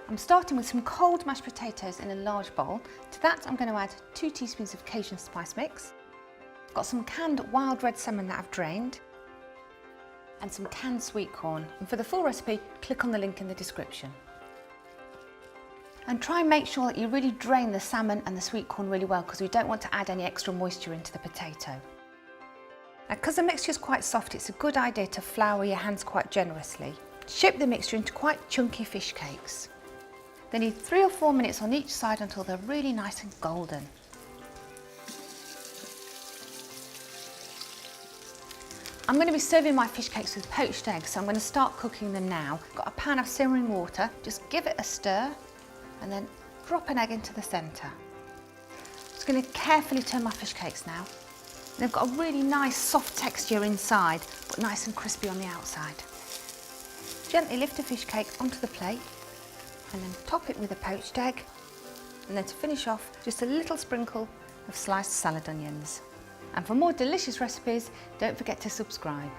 I'm starting with some cold mashed potatoes in a large bowl. To that I'm going to add 2 teaspoons of Cajun spice mix. I've got some canned wild red salmon that I've drained and some canned sweet corn. And for the full recipe, click on the link in the description. And try and make sure that you really drain the salmon and the sweet corn really well, because we don't want to add any extra moisture into the potato. Now, because the mixture is quite soft, it's a good idea to flour your hands quite generously. Shape the mixture into quite chunky fish cakes. They need 3 or 4 minutes on each side until they're really nice and golden. I'm going to be serving my fish cakes with poached eggs, so I'm going to start cooking them now. I've got a pan of simmering water, just give it a stir and then drop an egg into the centre. I'm just going to carefully turn my fish cakes now. They've got a really nice soft texture inside, but nice and crispy on the outside. Gently lift a fish cake onto the plate and then top it with a poached egg, and then to finish off, just a little sprinkle of sliced salad onions. And for more delicious recipes, don't forget to subscribe.